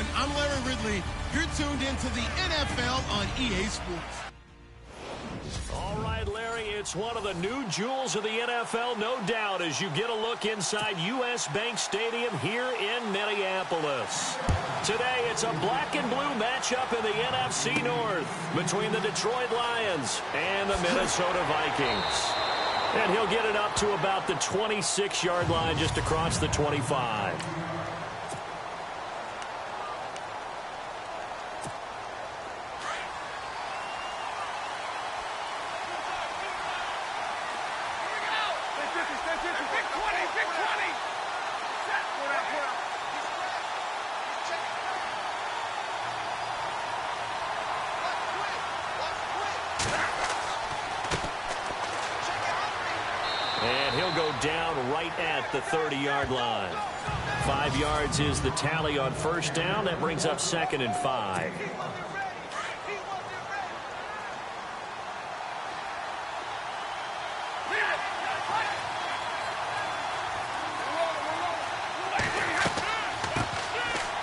everyone. I'm Larry Ridley. You're tuned into the NFL on EA Sports. All right, Larry, it's one of the new jewels of the NFL, no doubt, as you get a look inside U.S. Bank Stadium here in Minneapolis. Today, it's a black and blue matchup in the NFC North between the Detroit Lions and the Minnesota Vikings. And he'll get it up to about the 26-yard line just across the 25. And he'll go down right at the 30-yard line. 5 yards is the tally on first down. That brings up 2nd and 5.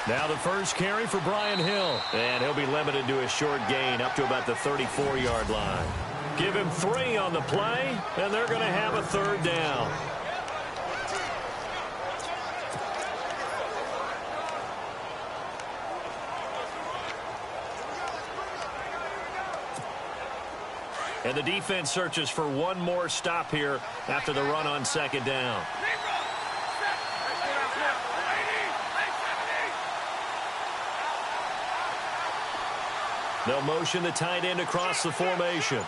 Now the first carry for Brian Hill. And he'll be limited to a short gain up to about the 34-yard line. Give him 3 on the play, and they're going to have a 3rd down. And the defense searches for one more stop here after the run on 2nd down. They'll motion the tight end across the formation.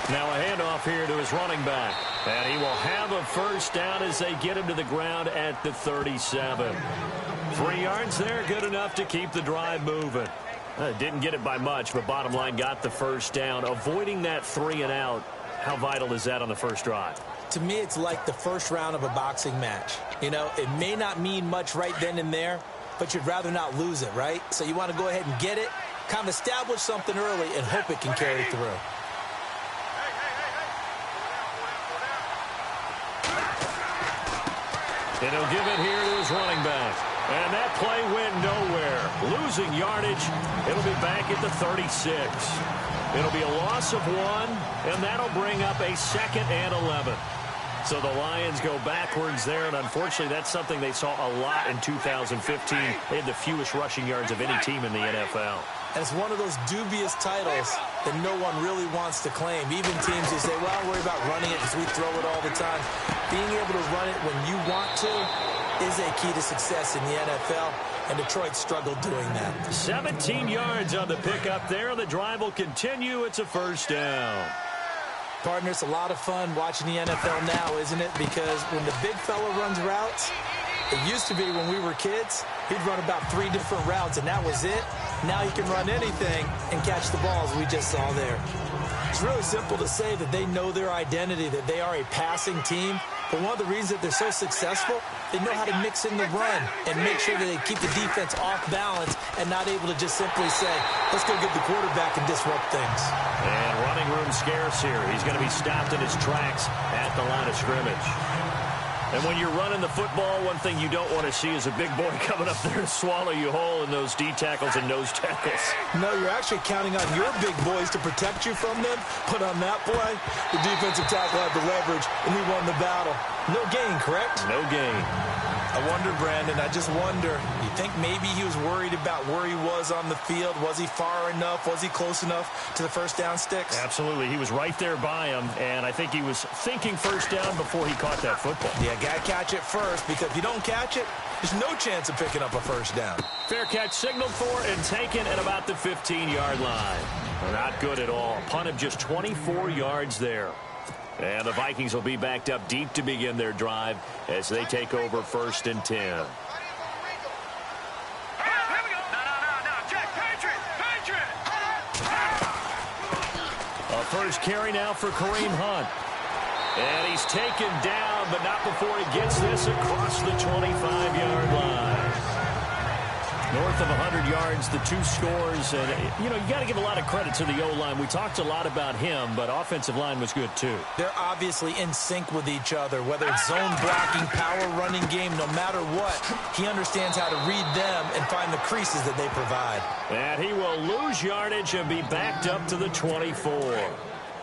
Now a handoff here to his running back. And he will have a 1st down as they get him to the ground at the 37. 3 yards there, good enough to keep the drive moving. Didn't get it by much, but bottom line got the 1st down. Avoiding that 3 and out, how vital is that on the first drive? To me, it's like the first round of a boxing match. You know, it may not mean much right then and there, but you'd rather not lose it, right? So you want to go ahead and get it, kind of establish something early, and hope it can carry through. And he'll give it here to his running back. And that play went nowhere. Losing yardage. It'll be back at the 36. It'll be a loss of 1, and that'll bring up a 2nd and 11. So the Lions go backwards there, and unfortunately that's something they saw a lot in 2015. They had the fewest rushing yards of any team in the NFL. And it's one of those dubious titles that no one really wants to claim. Even teams who say, well, don't worry about running it because we throw it all the time. Being able to run it when you want to is a key to success in the NFL, and Detroit struggled doing that. 17 yards on the pickup there. The drive will continue. It's a 1st down. Partner, it's a lot of fun watching the NFL now, isn't it? Because when the big fella runs routes, it used to be when we were kids, he'd run about 3 different routes, and that was it. Now he can run anything and catch the balls we just saw there. It's really simple to say that they know their identity, that they are a passing team. But one of the reasons that they're so successful, they know how to mix in the run and make sure that they keep the defense off balance and not able to just simply say, let's go get the quarterback and disrupt things. And running room scarce here. He's going to be stopped in his tracks at the line of scrimmage. And when you're running the football, one thing you don't want to see is a big boy coming up there and swallow you whole in those D tackles and nose tackles. No, you're actually counting on your big boys to protect you from them. But on that play, the defensive tackle had the leverage, and he won the battle. No gain, correct? No gain. I wonder, Brandon, I just wonder, you think maybe he was worried about where he was on the field? Was he far enough? Was he close enough to the 1st down sticks? Absolutely. He was right there by him, and I think he was thinking 1st down before he caught that football. Yeah, got to catch it first, because if you don't catch it, there's no chance of picking up a 1st down. Fair catch signaled for and taken at about the 15-yard line. Not good at all. Punt of just 24 yards there. And the Vikings will be backed up deep to begin their drive as they take over 1st and 10. A first carry now for Kareem Hunt. And he's taken down, but not before he gets this across the 25-yard line. North of 100 yards, the 2 scores. And, you got to give a lot of credit to the O-line. We talked a lot about him, but offensive line was good too. They're obviously in sync with each other, whether it's zone blocking, power running game, no matter what. He understands how to read them and find the creases that they provide. And he will lose yardage and be backed up to the 24.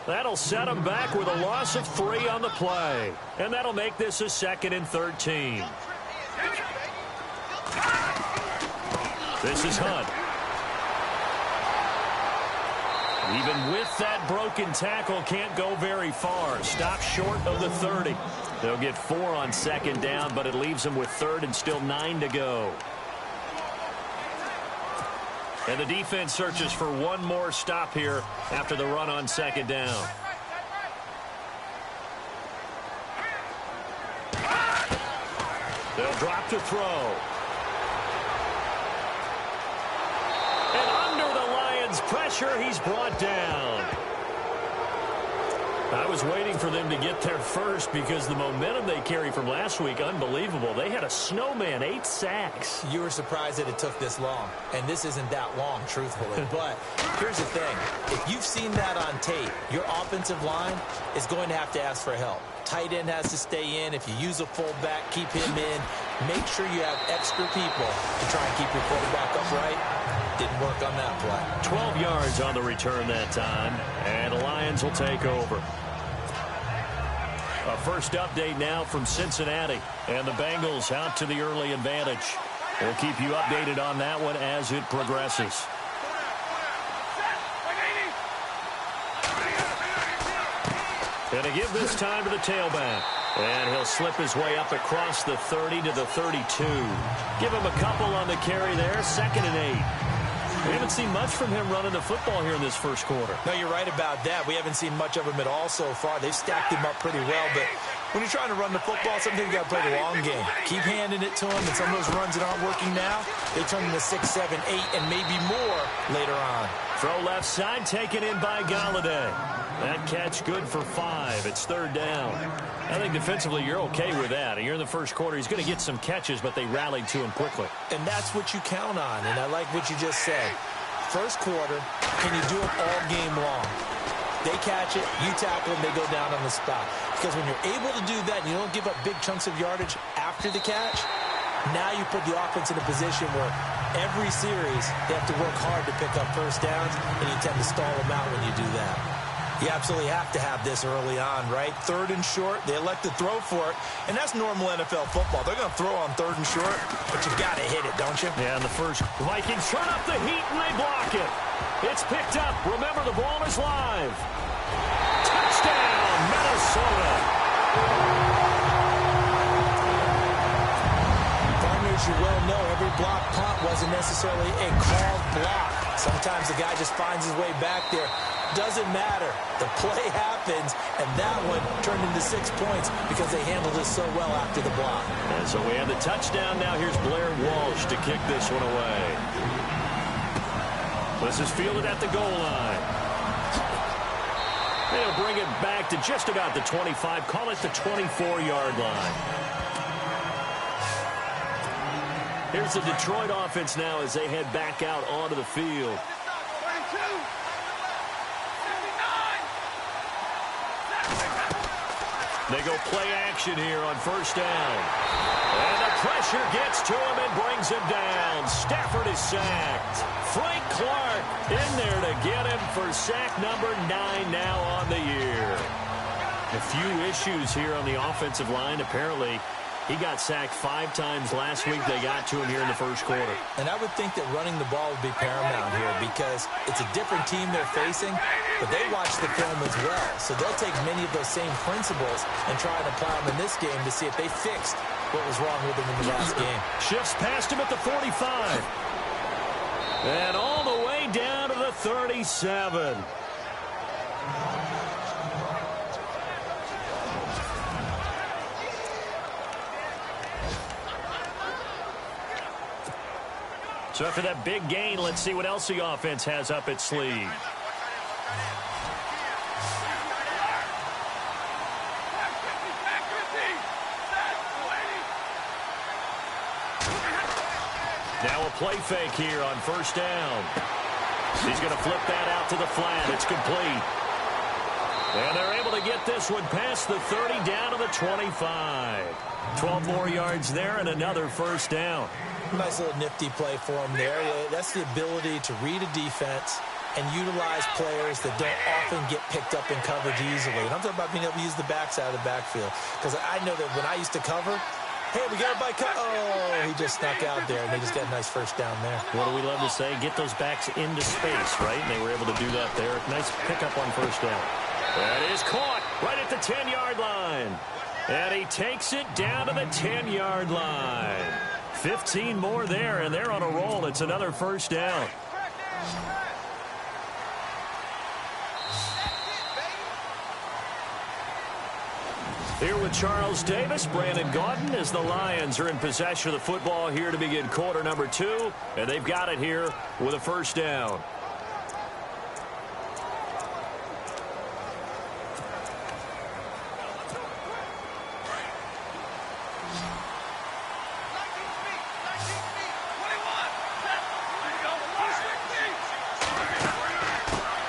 That'll set him back with a loss of 3 on the play. And that'll make this a 2nd and 13. This is Hunt. Even with that broken tackle, can't go very far. Stop short of the 30. They'll get 4 on 2nd down, but it leaves them with 3rd and still 9 to go. And the defense searches for one more stop here after the run on 2nd down. They'll drop to throw. And under the Lions' pressure, he's brought down. I was waiting for them to get there first because the momentum they carry from last week, unbelievable. They had a snowman, 8 sacks. You were surprised that it took this long, and this isn't that long, truthfully. But here's the thing. If you've seen that on tape, your offensive line is going to have to ask for help. Tight end has to stay in. If you use a fullback, keep him in. Make sure you have extra people to try and keep your quarterback upright. Didn't work on that play. 12 yards on the return that time, and the Lions will take over. A first update now from Cincinnati, and the Bengals out to the early advantage. We'll keep you updated on that one as it progresses. And to give this time to the tailback. And he'll slip his way up across the 30 to the 32. Give him a couple on the carry there. 2nd and 8. We haven't seen much from him running the football here in this first quarter. No, you're right about that. We haven't seen much of him at all so far. They've stacked him up pretty well, but when you're trying to run the football, sometimes you got to play the long game. Keep handing it to him, and some of those runs that aren't working now, they turn into 6, 7, 8, and maybe more later on. Throw left side, taken in by Galladay. That catch good for 5. It's 3rd down. I think defensively you're okay with that. You're in the first quarter. He's going to get some catches, but they rallied to him quickly. And that's what you count on, and I like what you just said. First quarter, can you do it all game long? They catch it, you tackle them, they go down on the spot. Because when you're able to do that and you don't give up big chunks of yardage after the catch, now you put the offense in a position where every series they have to work hard to pick up first downs, and you tend to stall them out when you do that. You absolutely have to have this early on, right? 3rd and short, they elect to throw for it, and that's normal NFL football. They're going to throw on 3rd and short, but you've got to hit it, don't you? Yeah, in the first, Vikings turn up the heat, and they block it. It's picked up. Remember, the ball is live. Touchdown, Minnesota. Partners, you well know every block punt wasn't necessarily a called block. Sometimes the guy just finds his way back there. Doesn't matter. The play happens, and that one turned into 6 points because they handled it so well after the block. And so we have the touchdown. Now here's Blair Walsh to kick this one away. This is fielded at the goal line. They'll bring it back to just about the 25. Call it the 24-yard line. Here's the Detroit offense now as they head back out onto the field. They go play action here on 1st down. And the pressure gets to him and brings him down. Stafford is sacked. Frank Clark in there to get him for sack number 9 now on the year. A few issues here on the offensive line. Apparently, he got sacked 5 times last week. They got to him here in the first quarter. And I would think that running the ball would be paramount here because it's a different team they're facing, but they watch the film as well. So they'll take many of those same principles and try and apply them in this game to see if they fixed what was wrong with them in the last game. Shifts past him at the 45. And all the way down to the 37. So after that big gain, let's see what else the offense has up its sleeve. Now a play fake here on first down. He's going to flip that out to the flat. It's complete. And they're able to get this one past the 30 down to the 25. 12 more yards there and another first down. Nice little nifty play for him there. That's the ability to read a defense and utilize players that don't often get picked up in coverage easily. And I'm talking about being able to use the backside of the backfield. Because I know that when I used to cover, hey, we got a bike. Oh, he just snuck out there, and they just got a nice first down there. What do we love to say? Get those backs into space, right? And they were able to do that there. Nice pickup on first down. That is caught right at the 10-yard line. And he takes it down to the 10-yard line. 15 more there, and they're on a roll. It's another first down. Here with Charles Davis, Brandon Gaudin, as the Lions are in possession of the football here to begin quarter number 2. And they've got it here with a first down.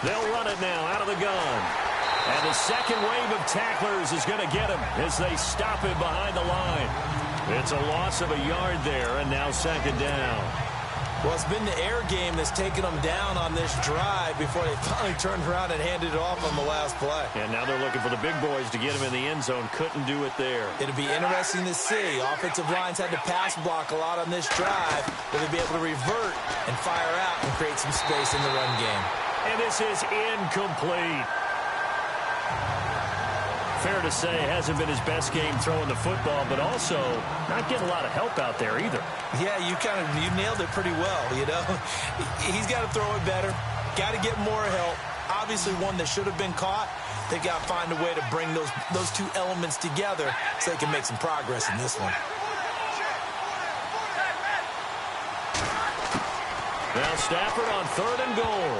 They'll run it now out of the gun. And the second wave of tacklers is going to get him as they stop him behind the line. It's a loss of a yard there, and now second down. Well, it's been the air game that's taken them down on this drive before they finally turned around and handed it off on the last play. And now they're looking for the big boys to get him in the end zone. Couldn't do it there. It'll be interesting to see. Offensive lines had to pass block a lot on this drive. Will they be able to revert and fire out and create some space in the run game? And this is incomplete. Fair to say, it hasn't been his best game throwing the football, but also not getting a lot of help out there either. Yeah, you nailed it pretty well, you know. He's got to throw it better, got to get more help. Obviously one that should have been caught. They got to find a way to bring those two elements together so they can make some progress in this one. Now Stafford on 3rd and goal.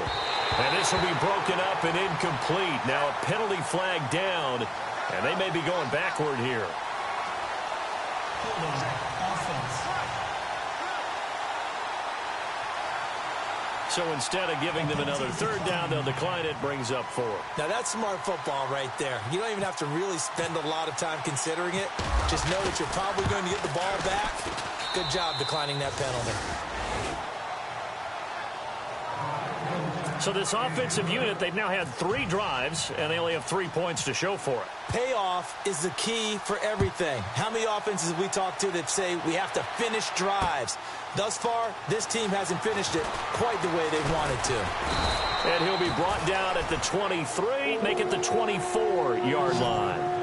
And this will be broken up and incomplete. Now a penalty flag down, and they may be going backward here. So instead of giving them another 3rd down, they'll decline it, brings up 4. Now that's smart football right there. You don't even have to really spend a lot of time considering it. Just know that you're probably going to get the ball back. Good job declining that penalty. So this offensive unit, they've now had 3 drives, and they only have 3 points to show for it. Payoff is the key for everything. How many offenses we talk to that say we have to finish drives? Thus far, this team hasn't finished it quite the way they wanted to. And he'll be brought down at the 23, make it the 24-yard line.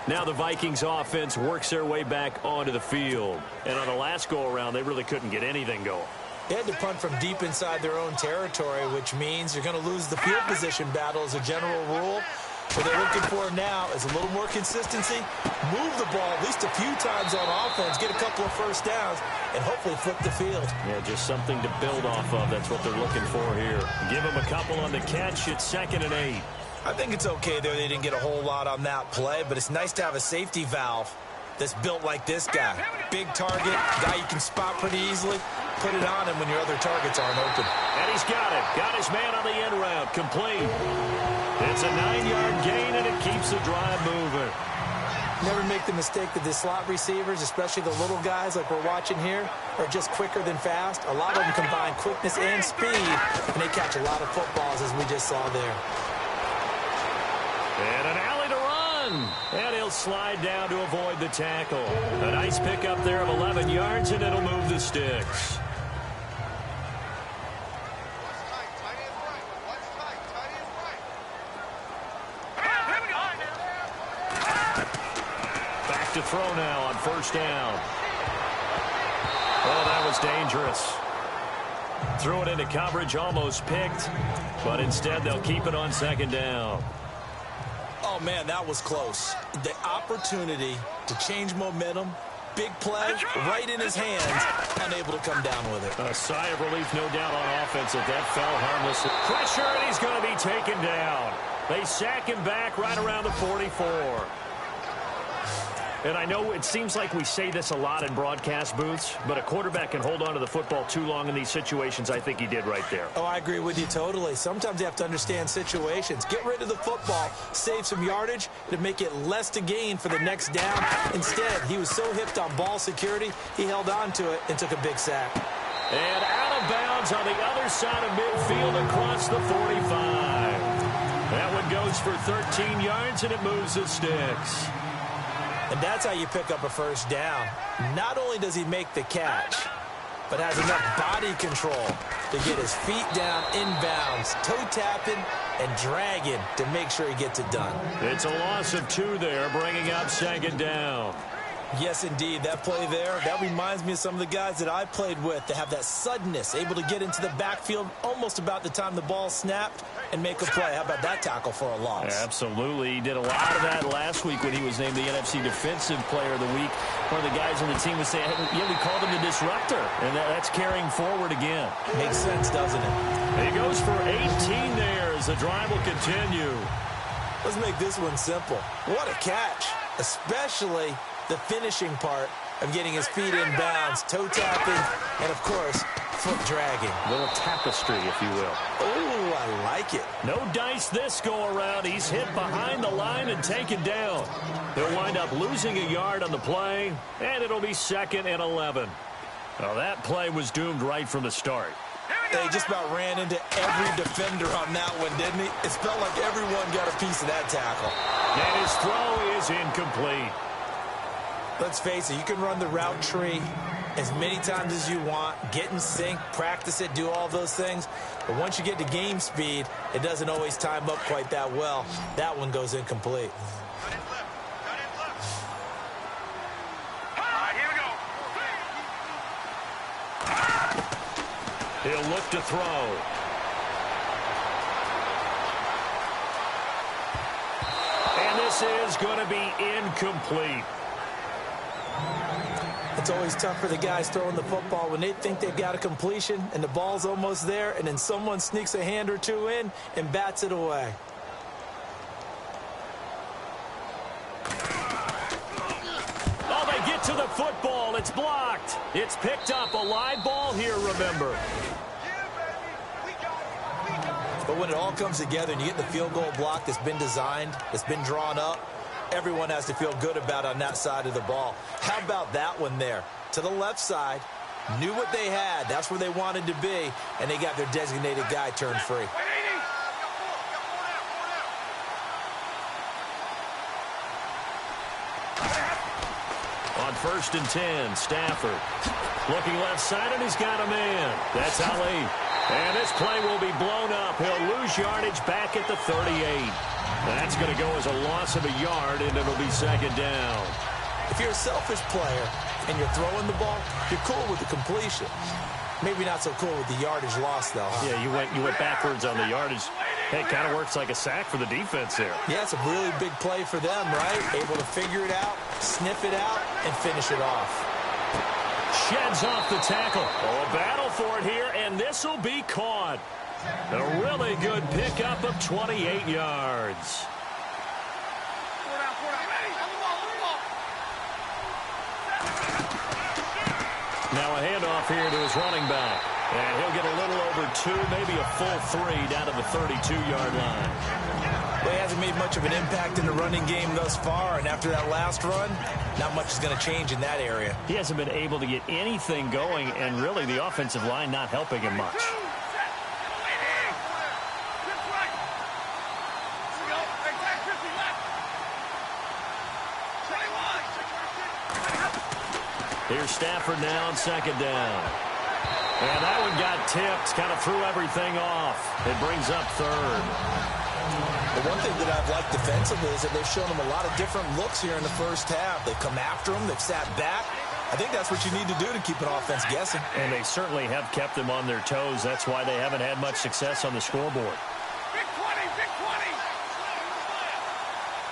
Now the Vikings offense works their way back onto the field. And on the last go-around, they really couldn't get anything going. They had to punt from deep inside their own territory, which means you're going to lose the field position battle as a general rule. What they're looking for now is a little more consistency, move the ball at least a few times on offense, get a couple of first downs, and hopefully flip the field. Yeah, just something to build off of. That's what they're looking for here. Give them a couple on the catch. It's 2nd and 8. I think it's okay there. They didn't get a whole lot on that play, but it's nice to have a safety valve that's built like this guy. Big target, guy you can spot pretty easily. Put it on him when your other targets aren't open. And he's got it. Got his man on the end route. Complete. It's a 9-yard gain, and it keeps the drive moving. Never make the mistake that the slot receivers, especially the little guys like we're watching here, are just quicker than fast. A lot of them combine quickness and speed, and they catch a lot of footballs, as we just saw there. And an alley to run. And he'll slide down to avoid the tackle. A nice pickup there of 11 yards, and it'll move the sticks. Back to throw now on first down. Oh, that was dangerous. Threw it into coverage, almost picked. But instead, they'll keep it on 2nd down. Oh, man, that was close. The opportunity to change momentum, big play, right in his hands, unable to come down with it. A sigh of relief, no doubt, on offense that fell harmless. Pressure, and he's going to be taken down. They sack him back right around the 44. And I know it seems like we say this a lot in broadcast booths, but a quarterback can hold on to the football too long in these situations. I think he did right there. Oh, I agree with you totally. Sometimes you have to understand situations. Get rid of the football, save some yardage to make it less to gain for the next down. Instead, he was so hipped on ball security, he held on to it and took a big sack. And out of bounds on the other side of midfield across the 45. That one goes for 13 yards, and it moves the sticks. And that's how you pick up a first down. Not only does he make the catch, but has enough body control to get his feet down inbounds, toe tapping and dragging to make sure he gets it done. It's a loss of 2 there, bringing up second down. Yes, indeed. That play there, that reminds me of some of the guys that I played with that have that suddenness, able to get into the backfield almost about the time the ball snapped and make a play. How about that tackle for a loss? Absolutely. He did a lot of that last week when he was named the NFC Defensive Player of the Week. One of the guys on the team was saying, hey, yeah, we called him the disruptor, and that's carrying forward again. Makes sense, doesn't it? He goes for 18 there as the drive will continue. Let's make this one simple. What a catch, especially the finishing part of getting his feet in bounds, toe tapping, and, of course, foot dragging. A little tapestry, if you will. Oh, I like it. No dice this go-around. He's hit behind the line and taken down. They'll wind up losing a yard on the play, and it'll be 2nd and 11. Well, that play was doomed right from the start. They just about ran into every defender on that one, didn't he? It felt like everyone got a piece of that tackle. And his throw is incomplete. Let's face it, you can run the route tree as many times as you want, get in sync, practice it, do all those things. But once you get to game speed, it doesn't always time up quite that well. That one goes incomplete. He'll look to throw. And this is going to be incomplete. It's always tough for the guys throwing the football when they think they've got a completion and the ball's almost there, and then someone sneaks a hand or two in and bats it away. Oh, they get to the football. It's blocked. It's picked up. A live ball here, remember. But when it all comes together and you get the field goal block that's been designed, that's been drawn up, everyone has to feel good about on that side of the ball. How about that one there? To the left side, knew what they had. That's where they wanted to be, and they got their designated guy turned free. On 1st and 10, Stafford. Looking left side, and he's got a man. That's Ali. And this play will be blown up. He'll lose yardage back at the 38. That's going to go as a loss of a yard, and it'll be 2nd down. If you're a selfish player and you're throwing the ball, you're cool with the completion. Maybe not so cool with the yardage loss, though. Huh? Yeah, you went backwards on the yardage. Hey, it kind of works like a sack for the defense there. Yeah, it's a really big play for them, right? Able to figure it out, sniff it out, and finish it off. Sheds off the tackle. Oh, a battle for it here, and this will be caught. A really good pickup of 28 yards. Now a handoff here to his running back. And he'll get a little over 2, maybe a full 3 down to the 32-yard line. Well, he hasn't made much of an impact in the running game thus far, and after that last run, not much is going to change in that area. He hasn't been able to get anything going, and really the offensive line not helping him much. Here's Stafford now on 2nd down. And that one got tipped, kind of threw everything off. It brings up 3rd. The one thing that I've liked defensively is that they've shown him a lot of different looks here in the first half. They've come after him. They've sat back. I think that's what you need to do to keep an offense guessing. And they certainly have kept them on their toes. That's why they haven't had much success on the scoreboard. Big 20, big 20.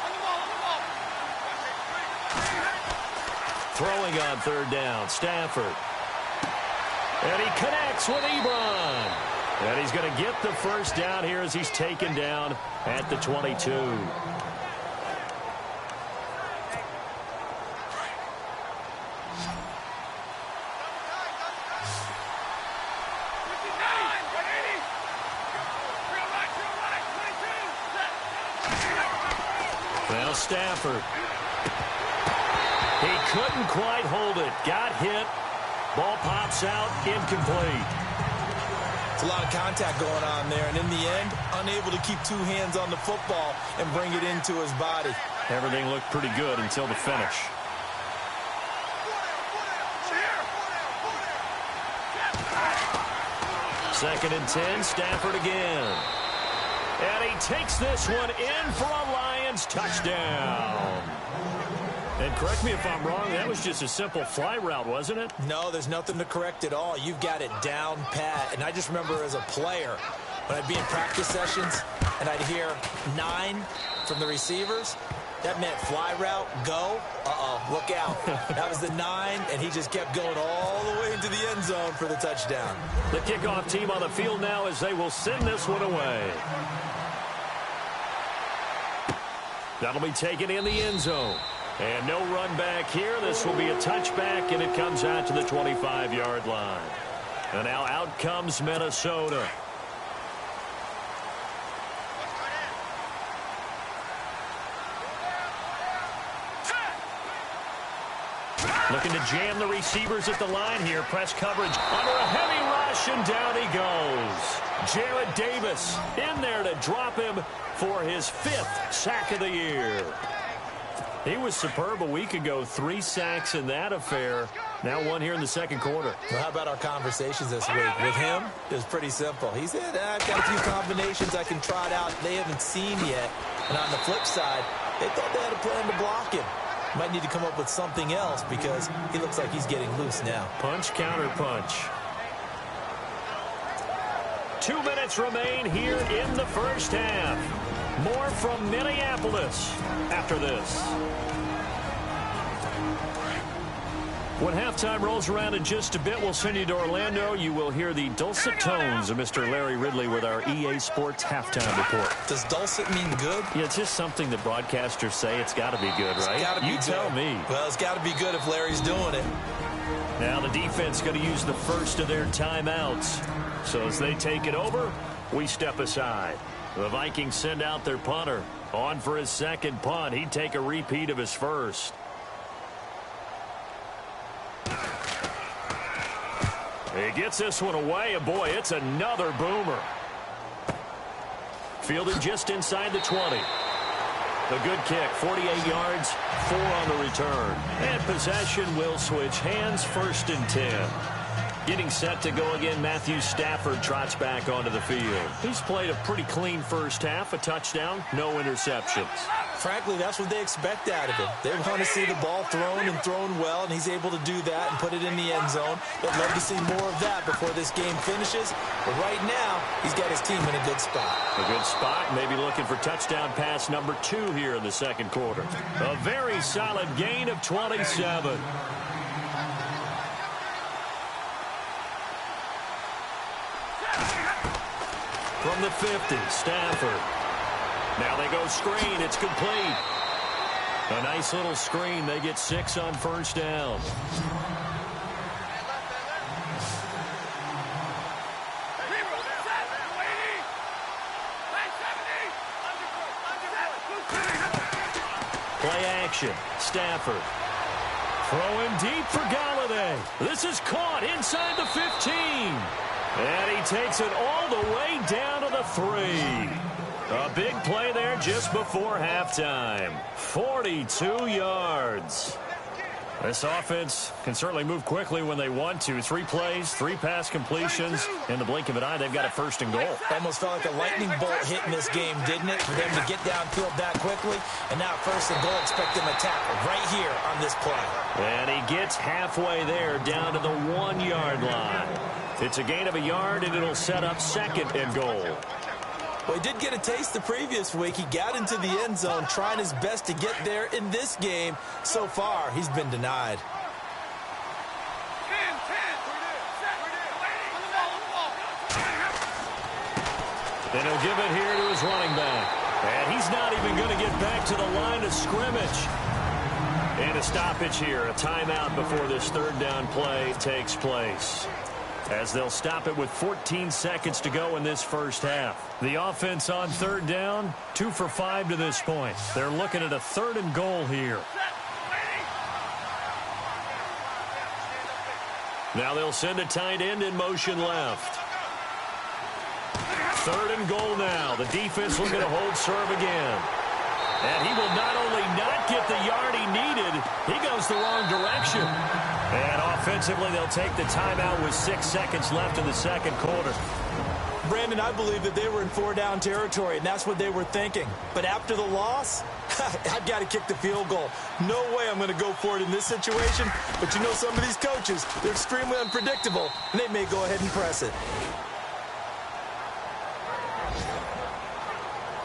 On the ball, on the ball. Throwing on 3rd down, Stafford. And he connects with Ebron. And he's going to get the first down here as he's taken down at the 22. Now Stafford. He couldn't quite hold it. Got hit. Ball pops out. Incomplete. It's a lot of contact going on there, and in the end, unable to keep two hands on the football and bring it into his body. Everything looked pretty good until the finish. Second and 10, Stafford again. And he takes this one in for a Lions touchdown. And correct me if I'm wrong, that was just a simple fly route, wasn't it? No, there's nothing to correct at all. You've got it down pat. And I just remember as a player, when I'd be in practice sessions and I'd hear 9 from the receivers, that meant fly route, go. Look out. That was the 9, and he just kept going all the way into the end zone for the touchdown. The kickoff team on the field now as they will send this one away. That'll be taken in the end zone. And no run back here. This will be a touchback, and it comes out to the 25-yard line. And now out comes Minnesota. Looking to jam the receivers at the line here. Press coverage under a heavy rush, and down he goes. Jared Davis in there to drop him for his 5th sack of the year. He was superb a week ago. 3 sacks in that affair. Now 1 here in the second quarter. Well, how about our conversations this week? With him, it was pretty simple. He said, I've got a few combinations I can trot out they haven't seen yet. And on the flip side, they thought they had a plan to block him. Might need to come up with something else because he looks like he's getting loose now. Punch, counter punch. 2 minutes remain here in the first half. More from Minneapolis after this. When halftime rolls around in just a bit, we'll send you to Orlando. You will hear the dulcet tones of Mr. Larry Ridley with our EA Sports halftime report. Does dulcet mean good? Yeah, it's just something that broadcasters say. It's got to be good, right? It's got to be you good. Tell me. Well, it's got to be good if Larry's doing it. Now the defense going to use the first of their timeouts. So as they take it over, we step aside. The Vikings send out their punter. On for his second punt. He'd take a repeat of his first. He gets this one away, and boy, it's another boomer. Fielded just inside the 20. A good kick, 48 yards, 4 on the return. And possession will switch hands, 1st and 10. Getting set to go again, Matthew Stafford trots back onto the field. He's played a pretty clean first half, a touchdown, no interceptions. Frankly, that's what they expect out of him. They want to see the ball thrown and thrown well, and he's able to do that and put it in the end zone. They'd love to see more of that before this game finishes. But right now, he's got his team in a good spot. A good spot, maybe looking for touchdown pass number 2 here in the second quarter. A very solid gain of 27. From the 50, Stafford. Now they go screen. It's complete. A nice little screen. They get 6 on first down. Play action. Stafford. Throwing deep for Galladay. This is caught inside the 15. And he takes it all the way down to the 3. A big play there just before halftime. 42 yards. This offense can certainly move quickly when they want to. 3 plays, 3 pass completions. In the blink of an eye, they've got a 1st and goal. Almost felt like a lightning bolt hit in this game, didn't it? For them to get downfield that quickly. And now 1st and goal, expect them to tackle right here on this play. And he gets halfway there down to the 1-yard line. It's a gain of a yard, and it'll set up 2nd and goal. Well, he did get a taste the previous week. He got into the end zone, trying his best to get there in this game. So far, he's been denied. Then he'll give it here to his running back. And he's not even going to get back to the line of scrimmage. And a stoppage here, a timeout before this 3rd down play takes place. as they'll stop it with 14 seconds to go in this first half. The offense on third down, 2 for 5 to this point. They're looking at a 3rd and goal here. Now they'll send a tight end in motion left. 3rd and goal now. The defense looking to hold serve again. And he will not only not get the yard he needed, he goes the wrong direction. And offensively, they'll take the timeout with 6 seconds left in the second quarter. Brandon, I believe that they were in 4-down territory, and that's what they were thinking. But after the loss, I've got to kick the field goal. No way I'm going to go for it in this situation. But you know, some of these coaches, they're extremely unpredictable, and they may go ahead and press it.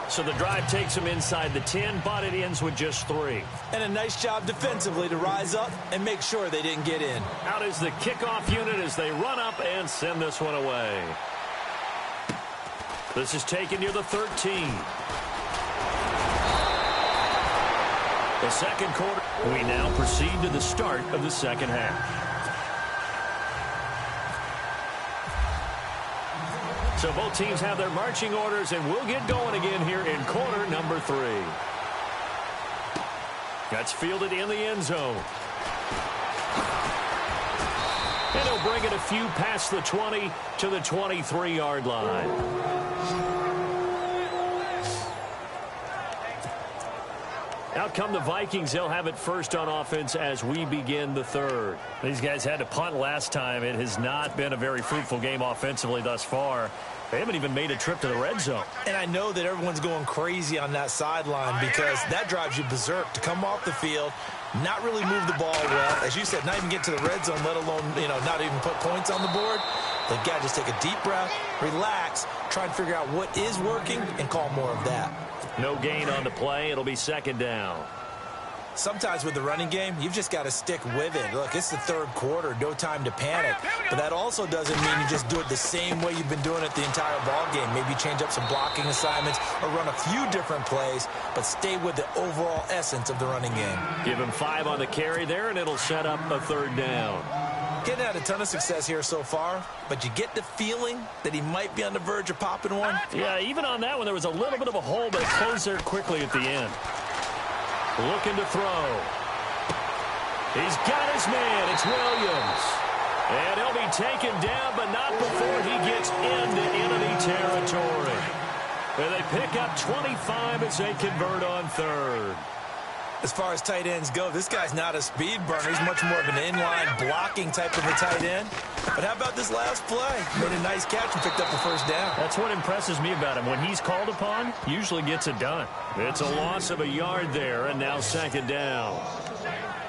So the drive takes them inside the 10, but it ends with just 3. And a nice job defensively to rise up and make sure they didn't get in. Out is the kickoff unit as they run up and send this one away. This is taken near the 13. The second quarter. We now proceed to the start of the second half. So both teams have their marching orders, and we'll get going again here in quarter number 3. That's fielded in the end zone. And he'll bring it a few past the 20 to the 23-yard line. Out come the Vikings. They'll have it first on offense as we begin the third. These guys had to punt last time. It has not been a very fruitful game offensively thus far. They haven't even made a trip to the red zone. And I know that everyone's going crazy on that sideline because that drives you berserk to come off the field, not really move the ball well. As you said, not even get to the red zone, let alone, not even put points on the board. They've got to just take a deep breath, relax, try and figure out what is working, and call more of that. No gain on the play. It'll be second down. Sometimes with the running game, you've just got to stick with it. Look, it's the third quarter, no time to panic. But that also doesn't mean you just do it the same way you've been doing it the entire ball game. Maybe change up some blocking assignments or run a few different plays, but stay with the overall essence of the running game. Give him 5 on the carry there, and it'll set up a third down. Getting had a ton of success here so far, but you get the feeling that he might be on the verge of popping one. Yeah, even on that one, there was a little bit of a hole, but it closed there quickly at the end. Looking to throw. He's got his man. It's Williams. And he'll be taken down, but not before he gets into enemy territory. And they pick up 25 as they convert on third. As far as tight ends go, this guy's not a speed burner. He's much more of an inline blocking type of a tight end. But how about this last play? Made a nice catch and picked up the first down. That's what impresses me about him. When he's called upon, usually gets it done. It's a loss of a yard there, and now second down.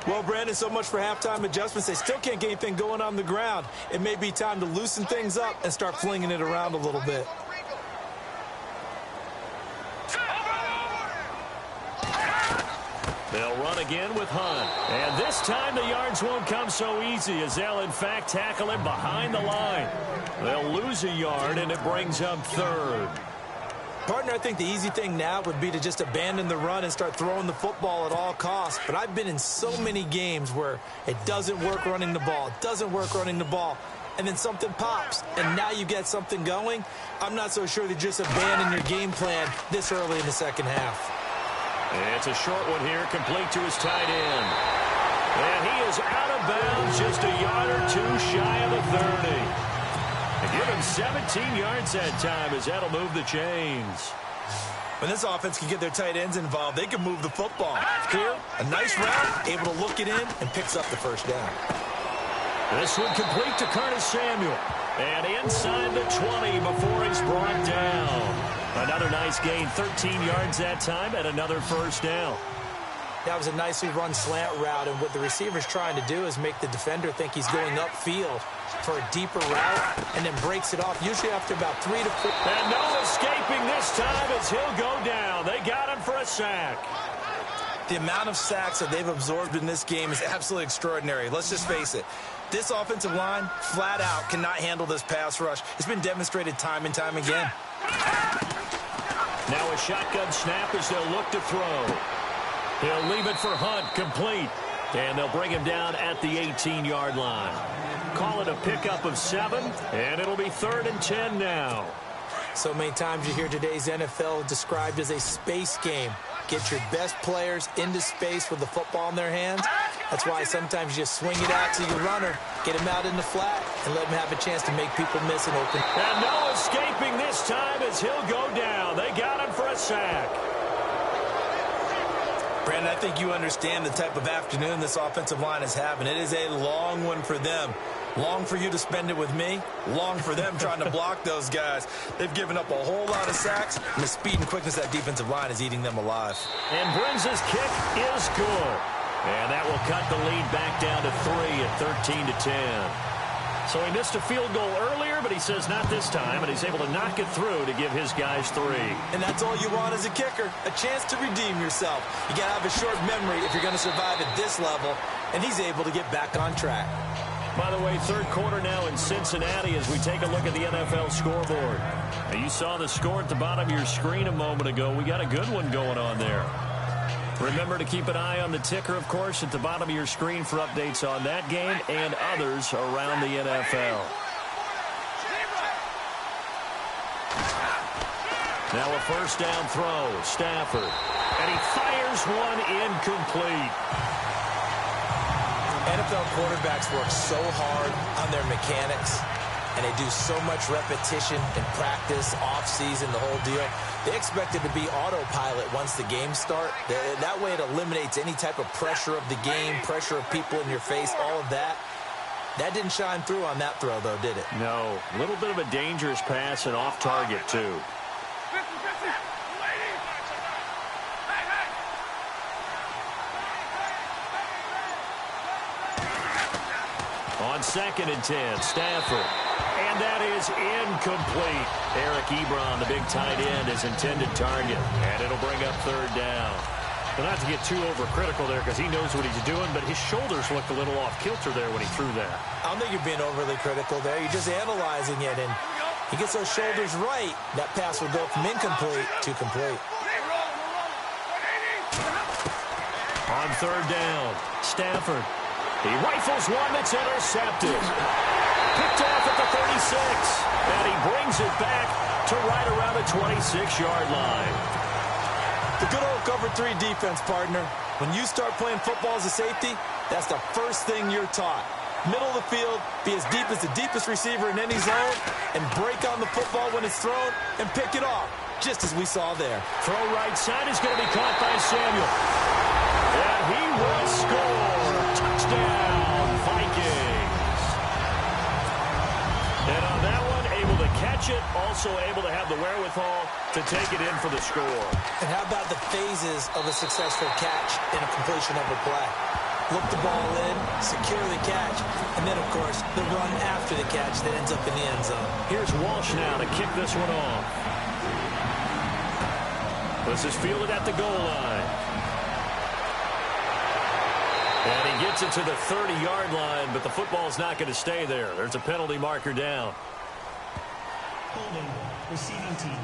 Well, Brandon, so much for halftime adjustments. They still can't get anything going on the ground. It may be time to loosen things up and start flinging it around a little bit. They'll run again with Hunt. And this time the yards won't come so easy as they'll, in fact, tackle him behind the line. They'll lose a yard, and it brings up third. Partner, I think the easy thing now would be to just abandon the run and start throwing the football at all costs. But I've been in so many games where it doesn't work running the ball. It doesn't work running the ball. And then something pops, and now you get something going. I'm not so sure to just abandon your game plan this early in the second half. It's a short one here, complete to his tight end. And he is out of bounds, just a yard or two shy of the 30. And give him 17 yards that time as that'll move the chains. When this offense can get their tight ends involved, they can move the football. Here, a nice route, able to look it in, and picks up the first down. This one complete to Curtis Samuel. And inside the 20 before he's brought down. Another nice gain, 13 yards that time, and another first down. That was a nicely run slant route, and what the receiver's trying to do is make the defender think he's going upfield for a deeper route, and then breaks it off, usually after about 3 to 4. And no escaping this time as he'll go down. They got him for a sack. The amount of sacks that they've absorbed in this game is absolutely extraordinary. Let's just face it. This offensive line, flat out, cannot handle this pass rush. It's been demonstrated time and time again. Now a shotgun snap as they'll look to throw. He'll leave it for Hunt, complete. And they'll bring him down at the 18-yard line. Call it a pickup of 7, and it'll be 3rd and 10 now. So many times you hear today's NFL described as a space game. Get your best players into space with the football in their hands. That's why sometimes you just swing it out to your runner, get him out in the flat, and let him have a chance to make people miss an open. And no escaping this time as he'll go down. They got him for a sack. Brandon, I think you understand the type of afternoon this offensive line is having. It is a long one for them. Long for you to spend it with me. Long for them trying to block those guys. They've given up a whole lot of sacks, and the speed and quickness of that defensive line is eating them alive. And Brins' kick is good. And that will cut the lead back down to 3 at 13-10. So he missed a field goal earlier, but he says not this time, and he's able to knock it through to give his guys 3. And that's all you want as a kicker, a chance to redeem yourself. You got to have a short memory if you're going to survive at this level, and he's able to get back on track. By the way, 3rd quarter now in Cincinnati as we take a look at the NFL scoreboard. Now, you saw the score at the bottom of your screen a moment ago. We got a good one going on there. Remember to keep an eye on the ticker, of course, at the bottom of your screen for updates on that game and others around the NFL. Now a 1st down throw, Stafford. And he fires one incomplete. NFL quarterbacks work so hard on their mechanics, and they do so much repetition in practice, off-season, the whole deal. They expect it to be autopilot once the games start. That way it eliminates any type of pressure of the game, pressure of people in your face, all of that. That didn't shine through on that throw, though, did it? No. A little bit of a dangerous pass and off target, too. On 2nd and 10, Stafford. And that is incomplete. Eric Ebron, the big tight end, is intended target. And it'll bring up 3rd down. But not to get too overcritical there because he knows what he's doing, but his shoulders looked a little off kilter there when he threw that. I don't think you're being overly critical there. You're just analyzing it, and he gets those shoulders right. That pass will go from incomplete to complete. On 3rd down, Stafford. He rifles one that's intercepted. Picked off at the 36. And he brings it back to right around the 26-yard line. The good old cover 3 defense, partner. When you start playing football as a safety, that's the first thing you're taught. Middle of the field, be as deep as the deepest receiver in any zone, and break on the football when it's thrown and pick it off, just as we saw there. Throw right side is going to be caught by Samuel. And he will score. Touchdown, Vikings. And on that one, able to catch it, also able to have the wherewithal to take it in for the score. And how about the phases of a successful catch in a completion of a play? Look the ball in, secure the catch, and then, of course, the run after the catch that ends up in the end zone. Here's Walsh now to kick this one off. This is fielded at the goal line. And he gets it to the 30-yard line, but the football's not going to stay there. There's a penalty marker down. Holding, receiving team.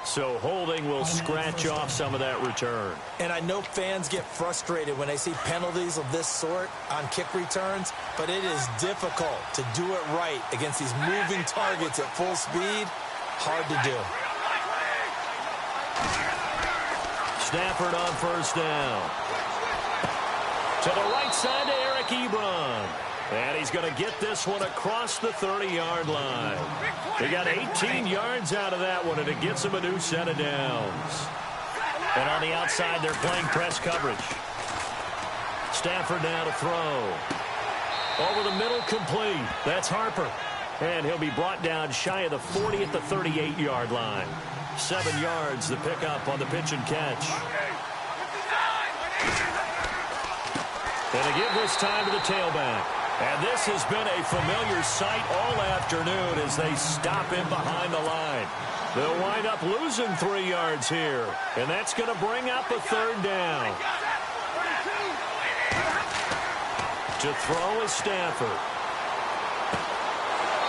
So holding will scratch off some of that return. And I know fans get frustrated when they see penalties of this sort on kick returns, but it is difficult to do it right against these moving targets at full speed. Hard to do. Stafford on 1st down. To the right side to Eric Ebron. And he's going to get this one across the 30-yard line. They got 18 yards out of that one, and it gets him a new set of downs. And on the outside, they're playing press coverage. Stafford now to throw. Over the middle, complete. That's Harper. And he'll be brought down shy of the 40 at the 38-yard line. 7 yards, the pickup on the pitch and catch. And to give this time to the tailback. And this has been a familiar sight all afternoon as they stop him behind the line. They'll wind up losing 3 yards here. And that's going to bring up a 3rd down. To throw is Stafford.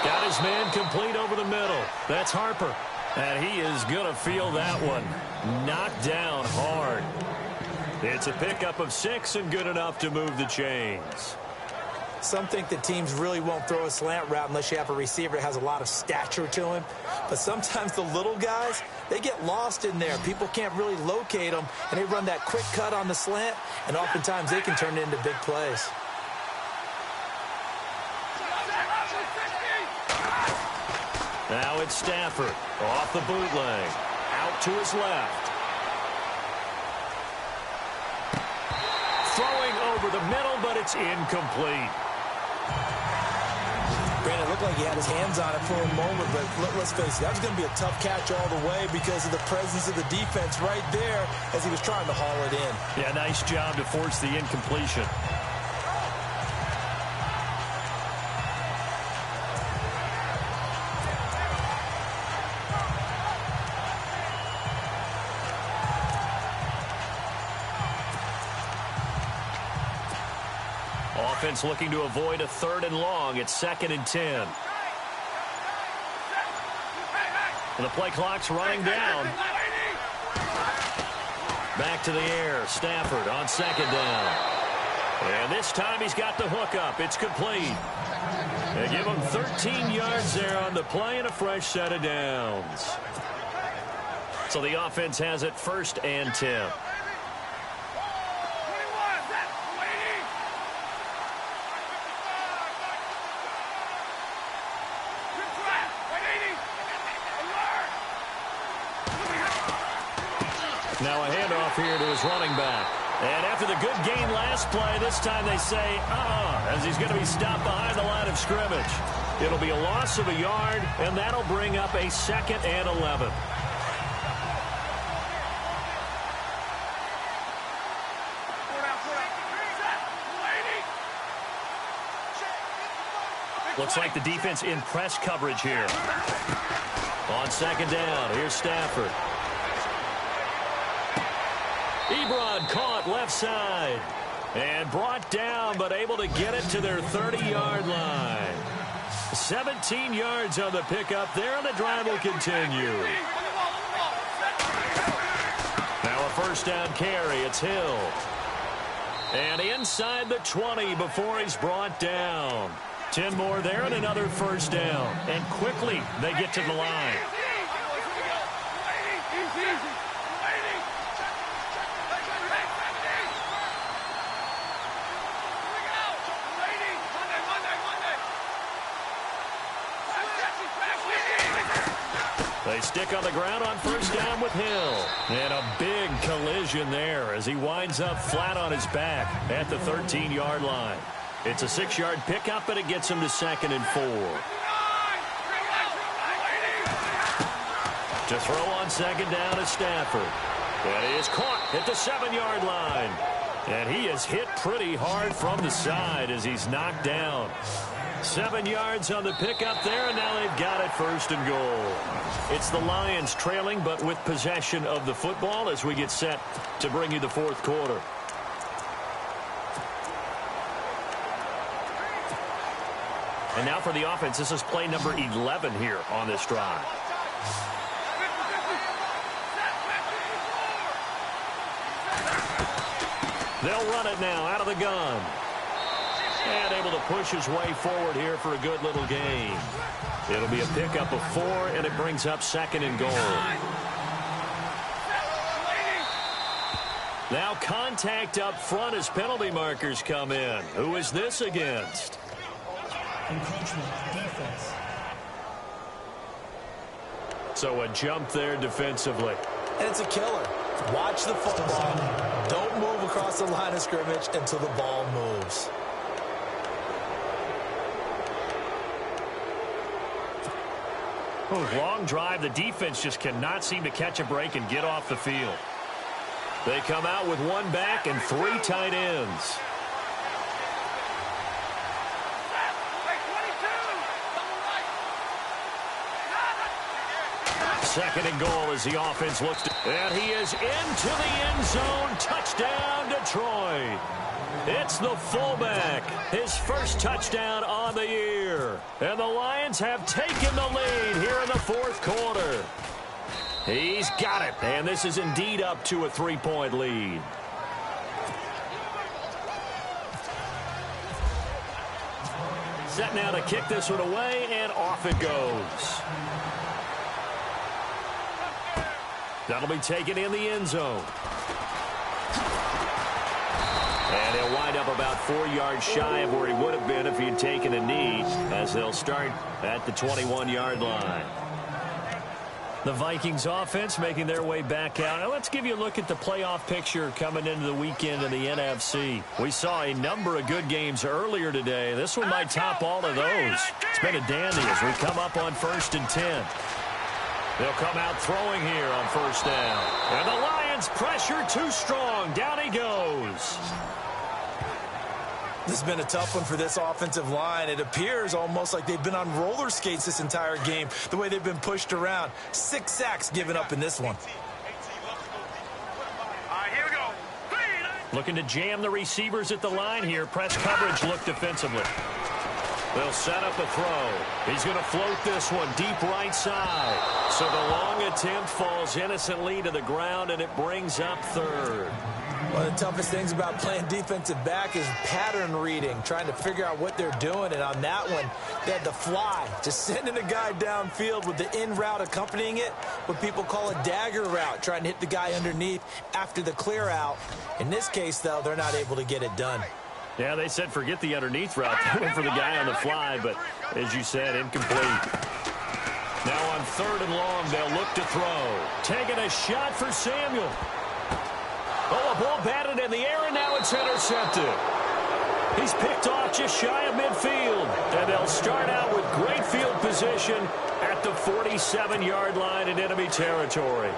Got his man complete over the middle. That's Harper. And he is going to feel that one. Knocked down hard. It's a pickup of 6 and good enough to move the chains. Some think that teams really won't throw a slant route unless you have a receiver that has a lot of stature to him. But sometimes the little guys, they get lost in there. People can't really locate them, and they run that quick cut on the slant, and oftentimes they can turn it into big plays. Now it's Stafford off the bootleg. Out to his left. Throwing over the middle, but it's incomplete. Brandon, it looked like he had his hands on it for a moment, but let's face it, that was going to be a tough catch all the way because of the presence of the defense right there as he was trying to haul it in. Yeah, nice job to force the incompletion. Offense looking to avoid a 3rd and long. It's 2nd and 10. And the play clock's running down. Back to the air. Stafford on 2nd down. And this time he's got the hook up. It's complete. They give him 13 yards there on the play and a fresh set of downs. So the offense has it 1st and 10. Now a handoff here to his running back. And after the good gain last play, this time they say, as he's going to be stopped behind the line of scrimmage. It'll be a loss of a yard, and that'll bring up a 2nd and 11. Looks like the defense in press coverage here. On 2nd down, here's Stafford. Ebron caught left side and brought down, but able to get it to their 30-yard line. 17 yards on the pickup there, and the drive will continue. Now a 1st down carry. It's Hill. And inside the 20 before he's brought down. 10 more there and another 1st down. And quickly they get to the line. They stick on the ground on 1st down with Hill. And a big collision there as he winds up flat on his back at the 13-yard line. It's a 6-yard pickup, and it gets him to 2nd and 4. To throw on 2nd down is Stafford. And he is caught at the 7-yard line. And he is hit pretty hard from the side as he's knocked down. 7 yards on the pickup there, and now they've got it 1st and goal. It's the Lions trailing, but with possession of the football as we get set to bring you the 4th quarter. And now for the offense, this is play number 11 here on this drive. They'll run it now out of the gun. And able to push his way forward here for a good little gain. It'll be a pickup of 4, and it brings up 2nd and goal. Now contact up front as penalty markers come in. Who is this against? Encroachment, defense. So a jump there defensively. And it's a killer. Watch the football. Don't move across the line of scrimmage until the ball moves. Long drive. The defense just cannot seem to catch a break and get off the field. They come out with 1 back and 3 tight ends. Second and goal as the offense looks to... And he is into the end zone. Touchdown, Detroit. It's the fullback. His first touchdown on the year. And the Lions have taken the lead here in the 4th quarter. He's got it, and this is indeed up to a 3-point lead. Set now to kick this one away, and off it goes. That'll be taken in the end zone. And he'll wind up about 4 yards shy of where he would have been if he had taken a knee, as they'll start at the 21-yard line. The Vikings offense making their way back out. Now let's give you a look at the playoff picture coming into the weekend in the NFC. We saw a number of good games earlier today. This one might top all of those. It's been a dandy as we come up on 1st and 10. They'll come out throwing here on 1st down. And the Lions pressure too strong. Down he goes. This has been a tough one for this offensive line. It appears almost like they've been on roller skates this entire game, the way they've been pushed around. 6 sacks given up in this one. Looking to jam the receivers at the line here. Press coverage look defensively. They'll set up a throw. He's going to float this one deep right side. So the long attempt falls innocently to the ground, and it brings up 3rd. One of the toughest things about playing defensive back is pattern reading, trying to figure out what they're doing. And on that one, they had the fly, just sending a guy downfield with the in route accompanying it, what people call a dagger route, trying to hit the guy underneath after the clear out. In this case, though, they're not able to get it done. Yeah, they said forget the underneath route. They went for the guy on the fly, but as you said, incomplete. Now on 3rd and long, they'll look to throw. Taking a shot for Samuel. Oh, a ball batted in the air, and now it's intercepted. He's picked off just shy of midfield. And they'll start out with great field position at the 47-yard line in enemy territory.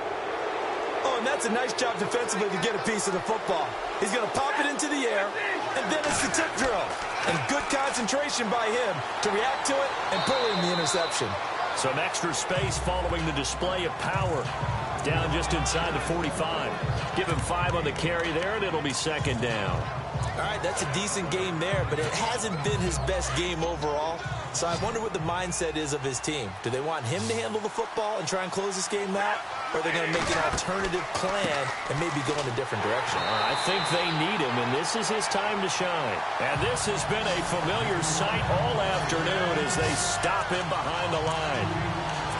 Oh, and that's a nice job defensively to get a piece of the football. He's going to pop it into the air, and then it's the tip drill. And good concentration by him to react to it and pull in the interception. Some extra space following the display of power. Down just inside the 45. Give him 5 on the carry there, and it'll be 2nd down. All right, that's a decent game there, but it hasn't been his best game overall. So I wonder what the mindset is of his team. Do they want him to handle the football and try and close this game out? Or are they going to make an alternative plan and maybe go in a different direction? I think they need him, and this is his time to shine. And this has been a familiar sight all afternoon as they stop him behind the line.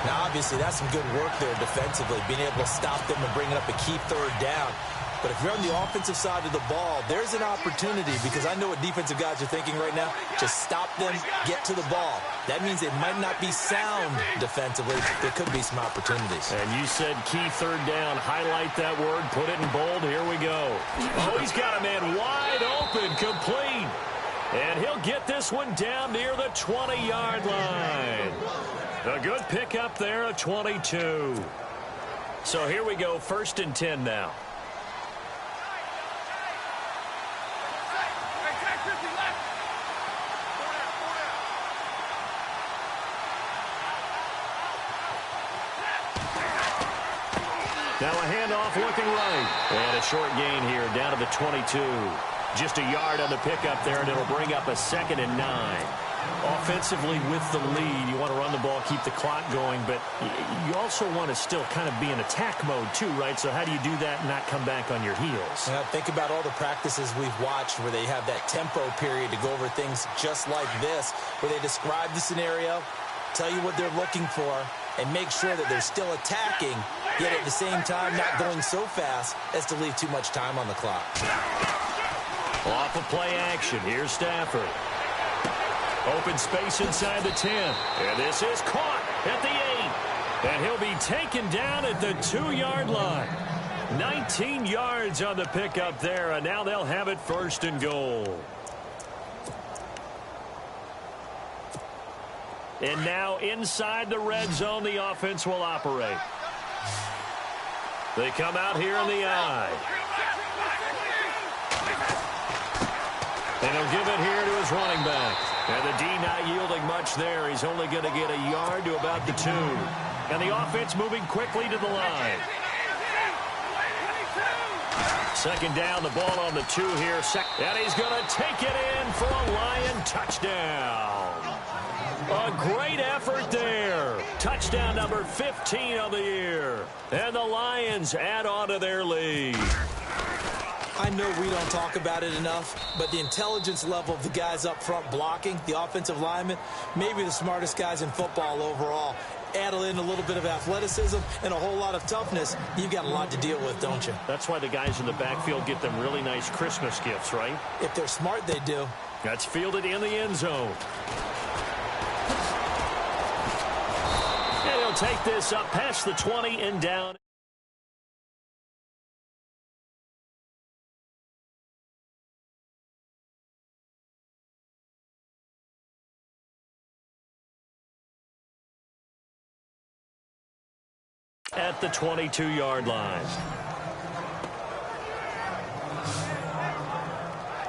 Now, obviously, that's some good work there defensively, being able to stop them and bringing up a key 3rd down. But if you're on the offensive side of the ball, there's an opportunity, because I know what defensive guys are thinking right now. Just stop them, get to the ball. That means they might not be sound defensively. There could be some opportunities. And you said key 3rd down. Highlight that word. Put it in bold. Here we go. Oh, he's got a man wide open. Complete. And he'll get this one down near the 20-yard line. A good pickup there, a 22. So here we go, 1st and 10 now. Now a handoff looking right. And a short gain here down to the 22. Just a yard on the pickup there, and it'll bring up a 2nd and 9. Offensively with the lead, you want to run the ball, keep the clock going, but you also want to still kind of be in attack mode too, right? So how do you do that and not come back on your heels? Yeah, think about all the practices we've watched where they have that tempo period to go over things just like this, where they describe the scenario, tell you what they're looking for, and make sure that they're still attacking, yet at the same time not going so fast as to leave too much time on the clock. Off of play action, here's Stafford. Open space inside the 10. And this is caught at the 8. And he'll be taken down at the 2-yard line. 19 yards on the pickup there, and now they'll have it 1st and goal. And now inside the red zone, the offense will operate. They come out here in the eye. And he'll give it here to his running back. And the D not yielding much there. He's only going to get a yard to about the 2. And the offense moving quickly to the line. 2nd down, the ball on the 2 here. And he's going to take it in for a Lion touchdown. A great effort there. Touchdown number 15 of the year. And the Lions add on to their lead. I know we don't talk about it enough, but the intelligence level of the guys up front blocking, the offensive linemen, maybe the smartest guys in football overall. Add in a little bit of athleticism and a whole lot of toughness, you've got a lot to deal with, don't you? That's why the guys in the backfield get them really nice Christmas gifts, right? If they're smart, they do. That's fielded in the end zone. And he'll take this up past the 20 and down. At the 22-yard line.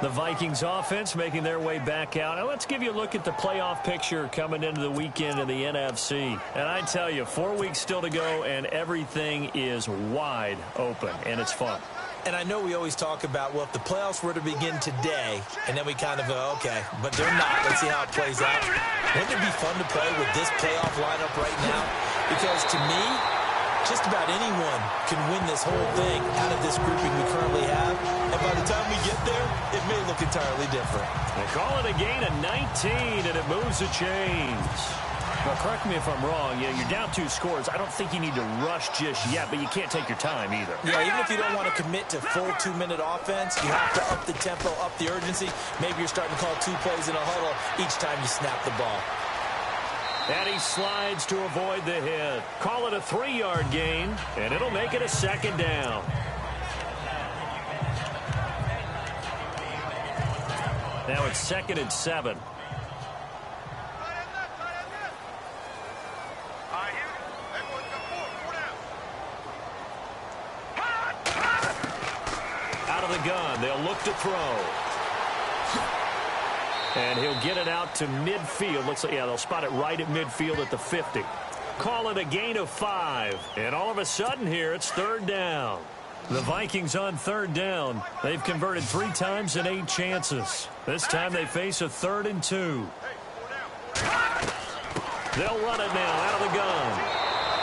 The Vikings offense making their way back out. Now let's give you a look at the playoff picture coming into the weekend in the NFC. And I tell you, 4 weeks still to go, and everything is wide open, and it's fun. And I know we always talk about, well, if the playoffs were to begin today, and then we kind of go, okay, but they're not. Let's see how it plays out. Wouldn't it be fun to play with this playoff lineup right now? Because to me, just about anyone can win this whole thing out of this grouping we currently have. And by the time we get there, it may look entirely different. They call it a gain of 19, and it moves the chains. Now, correct me if I'm wrong. You're down 2 scores. I don't think you need to rush just yet, but you can't take your time either. Yeah, even if you don't want to commit to full 2-minute offense, you have to up the tempo, up the urgency. Maybe you're starting to call 2 plays in a huddle each time you snap the ball. And he slides to avoid the hit. Call it a 3-yard gain, and it'll make it a 2nd down. Now it's 2nd and 7. Out of the gun, they'll look to throw. And he'll get it out to midfield. Looks like, yeah, they'll spot it right at midfield at the 50. Call it a gain of 5. And all of a sudden here, it's 3rd down. The Vikings on 3rd down. They've converted 3 times in 8 chances. This time they face a 3rd and 2. They'll run it now out of the gun.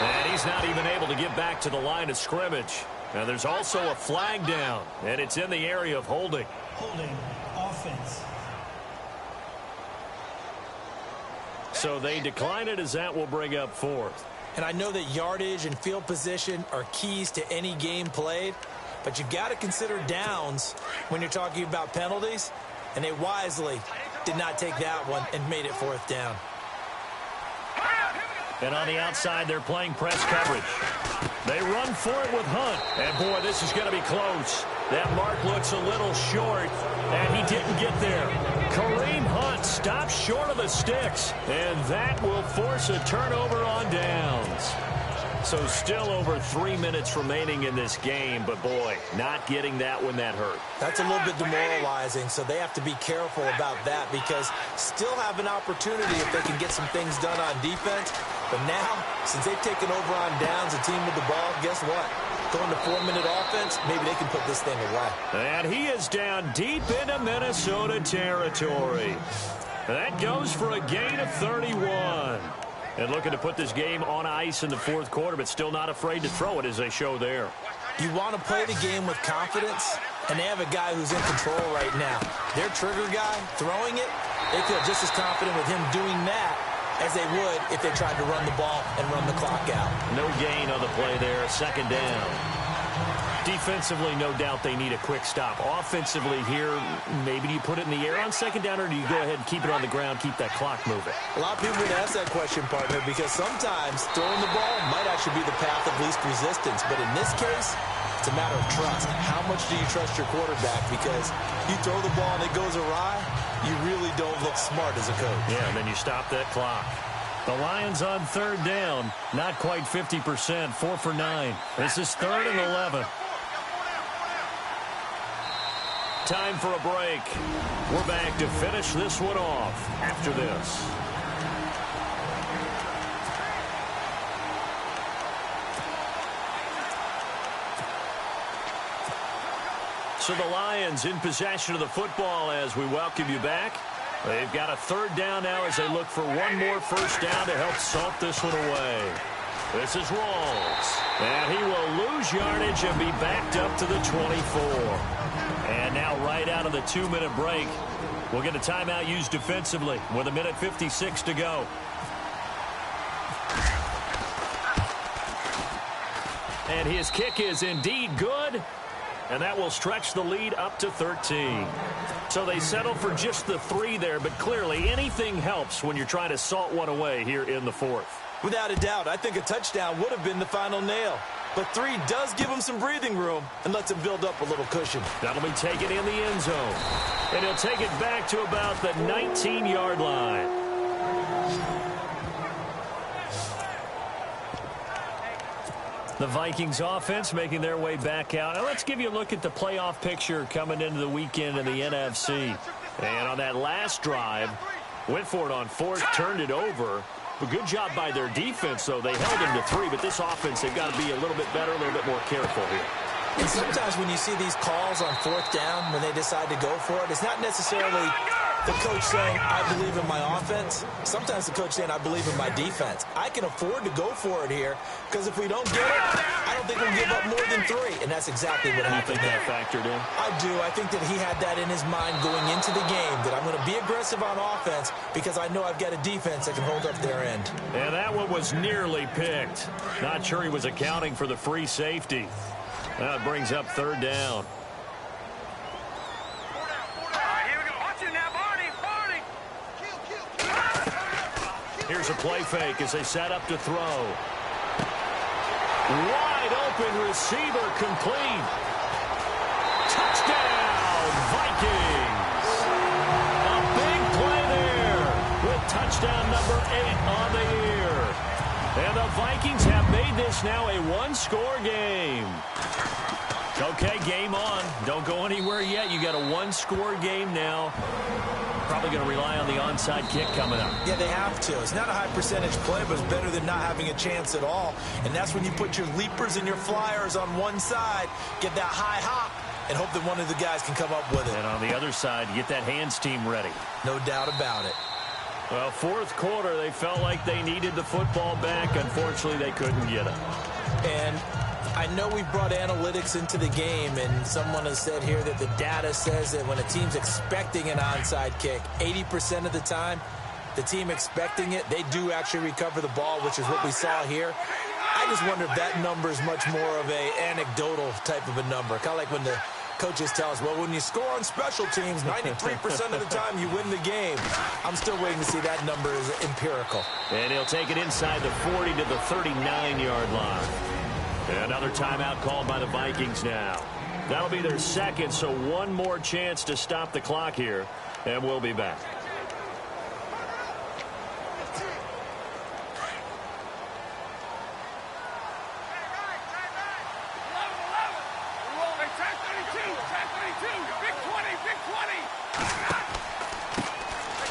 And he's not even able to get back to the line of scrimmage. Now there's also a flag down, and it's in the area of holding. Holding offense. So they decline it as that will bring up 4th. And I know that yardage and field position are keys to any game played, but you got to consider downs when you're talking about penalties, and they wisely did not take that one and made it 4th down. And on the outside, they're playing press coverage. They run for it with Hunt. And, boy, this is going to be close. That mark looks a little short, and he didn't get there. Kareem Hunt stops short of the sticks, and that will force a turnover on downs. So still over 3 minutes remaining in this game, but, boy, not getting that one that hurt. That's a little bit demoralizing, so they have to be careful about that because still have an opportunity if they can get some things done on defense. But now, since they've taken over on downs, a team with the ball, guess what? Going to 4-minute offense, maybe they can put this thing away. And he is down deep into Minnesota territory. That goes for a gain of 31. And looking to put this game on ice in the 4th quarter, but still not afraid to throw it as they show there. You want to play the game with confidence, and they have a guy who's in control right now. Their trigger guy throwing it, they feel just as confident with him doing that as they would if they tried to run the ball and run the clock out. No gain on the play there, 2nd down. Defensively, no doubt they need a quick stop. Offensively here, maybe do you put it in the air on 2nd down, or do you go ahead and keep it on the ground, keep that clock moving? A lot of people would ask that question, partner, because sometimes throwing the ball might actually be the path of least resistance. But in this case, it's a matter of trust. How much do you trust your quarterback? Because you throw the ball and it goes awry, you really don't look smart as a coach. Yeah, and then you stop that clock. The Lions on 3rd down, not quite 50%, 4 for 9. This is 3rd and 11. Time for a break. We're back to finish this one off after this. So the Lions in possession of the football as we welcome you back. They've got a third down now as they look for one more first down to help salt this one away. This is Rawls. And he will lose yardage and be backed up to the 24. And now right out of the 2-minute break, we'll get a timeout used defensively with 1:56 to go. And his kick is indeed good. And that will stretch the lead up to 13. So they settle for just the 3 there, but clearly anything helps when you're trying to salt one away here in the 4th. Without a doubt, I think a touchdown would have been the final nail. But 3 does give him some breathing room and lets him build up a little cushion. That'll be taken in the end zone. And he'll take it back to about the 19-yard line. The Vikings offense making their way back out. Now let's give you a look at the playoff picture coming into the weekend in the NFC. And on that last drive, went for it on 4th, turned it over. A good job by their defense, though. They held him to 3, but this offense, they've got to be a little bit better, a little bit more careful here. And sometimes when you see these calls on 4th down, when they decide to go for it, it's not necessarily the coach saying, I believe in my offense. Sometimes the coach saying, I believe in my defense. I can afford to go for it here because if we don't get it, I don't think we'll give up more than 3. And that's exactly what happened. You think that factored in? I do. I think that he had that in his mind going into the game, that I'm going to be aggressive on offense because I know I've got a defense that can hold up their end. And that one was nearly picked. Not sure he was accounting for the free safety. That brings up 3rd down. Here's a play fake as they set up to throw. Wide open receiver complete. Touchdown, Vikings. A big play there with touchdown number 8 on the year. And the Vikings have made this now a 1-score game. Okay, game on. Don't go anywhere yet. You got a 1-score game now. Probably going to rely on the onside kick coming up. Yeah, they have to. It's not a high percentage play, but it's better than not having a chance at all. And that's when you put your leapers and your flyers on one side, get that high hop, and hope that one of the guys can come up with it. And on the other side, get that hands team ready. No doubt about it. Well, 4th quarter, they felt like they needed the football back. Unfortunately, they couldn't get it. And I know we brought analytics into the game, and someone has said here that the data says that when a team's expecting an onside kick, 80% of the time, the team expecting it, they do actually recover the ball, which is what we saw here. I just wonder if that number is much more of a anecdotal type of a number. Kind of like when the coaches tell us, well, when you score on special teams, 93% of the time you win the game. I'm still waiting to see that number is empirical. And he'll take it inside the 40 to the 39-yard line. Another timeout called by the Vikings now. That'll be their 2nd, so one more chance to stop the clock here, and we'll be back.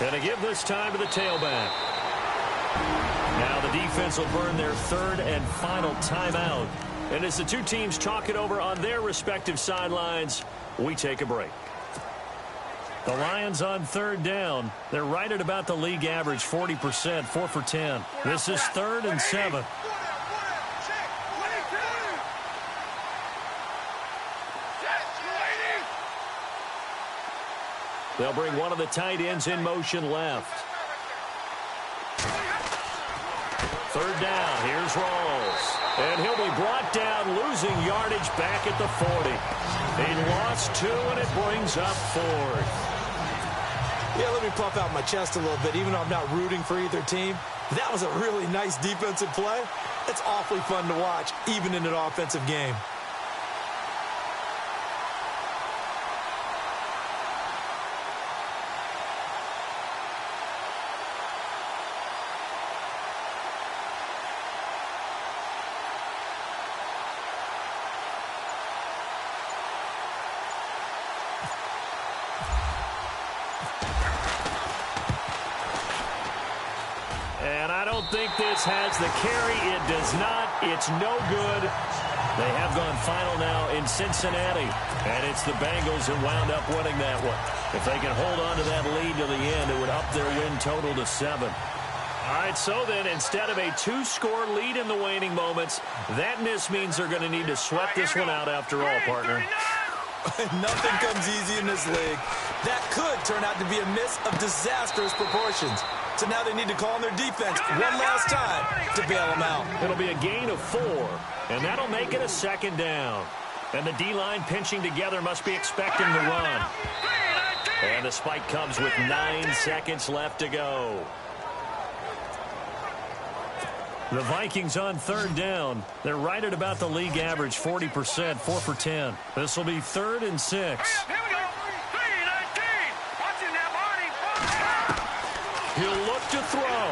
And to give this time to the tailback. Now the defense will burn their 3rd and final timeout. And as the two teams talk it over on their respective sidelines, we take a break. The Lions on 3rd down. They're right at about the league average, 40%, 4 for 10. This is 3rd and 7. They'll bring one of the tight ends in motion left. 3rd down. Here's Rawls. And he'll be brought down, losing yardage back at the 40. He lost 2, and it brings up 4th. Yeah, let me puff out my chest a little bit, even though I'm not rooting for either team. That was a really nice defensive play. It's awfully fun to watch, even in an offensive game. And I don't think this has the carry. It does not. It's no good. They have gone final now in Cincinnati, and it's the Bengals that wound up winning that one. If they can hold on to that lead to the end, it would up their win total to 7. All right, so then instead of a 2-score lead in the waning moments, that miss means they're going to need to sweat this one out after all, partner. Nothing comes easy in this league. That could turn out to be a miss of disastrous proportions. So now they need to call on their defense one last time to bail them out. It'll be a gain of 4, and that'll make it a 2nd down. And the D-line pinching together must be expecting the run. And the spike comes with 9 seconds left to go. The Vikings on 3rd down. They're right at about the league average, 40%, 4 for 10. This will be 3rd and 6. Here we go. 3-19. Watching that body. He'll look to throw.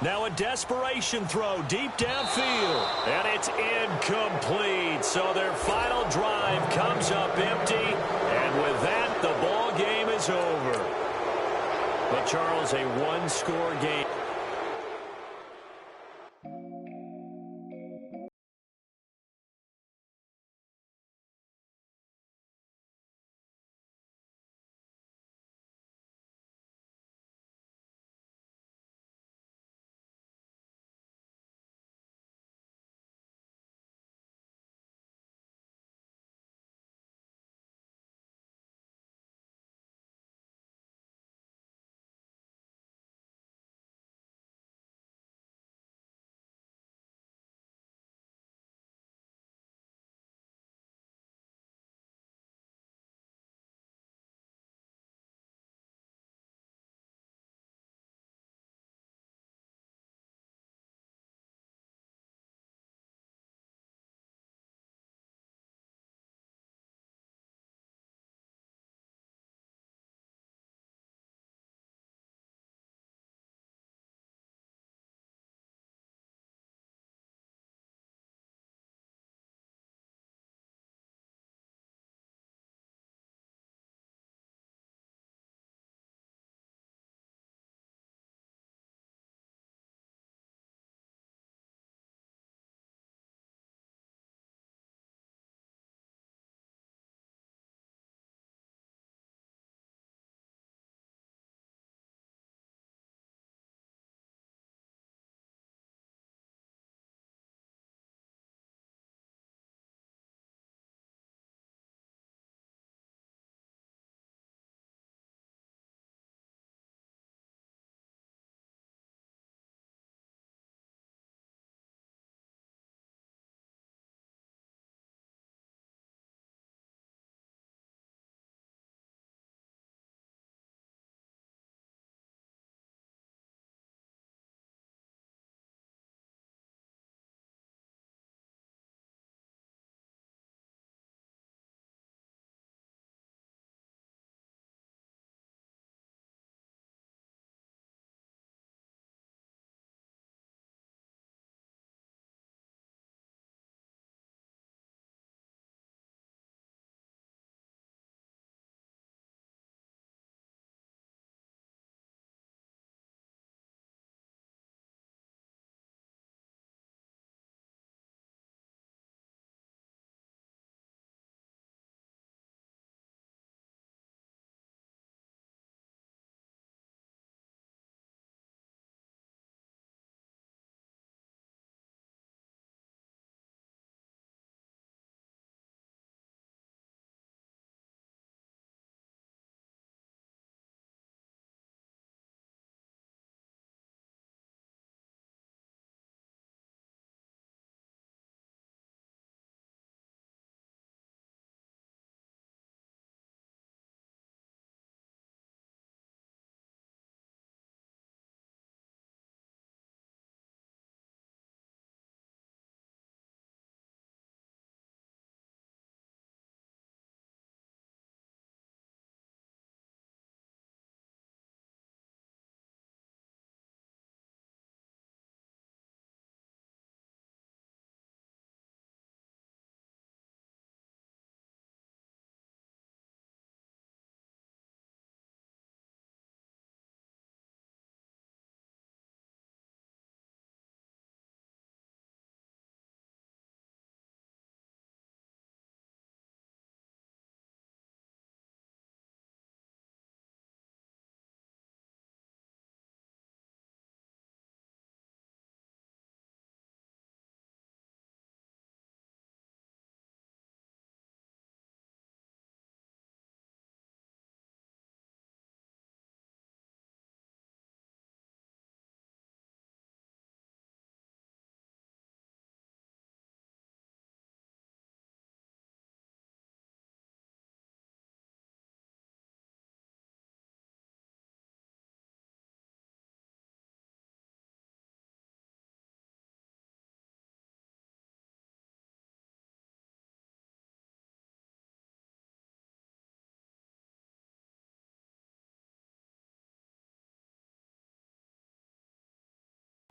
Now a desperation throw deep downfield. And it's incomplete. So their final drive comes up empty. And with that, the ball game is over. But, Charles, a 1-score game.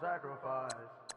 Sacrifice.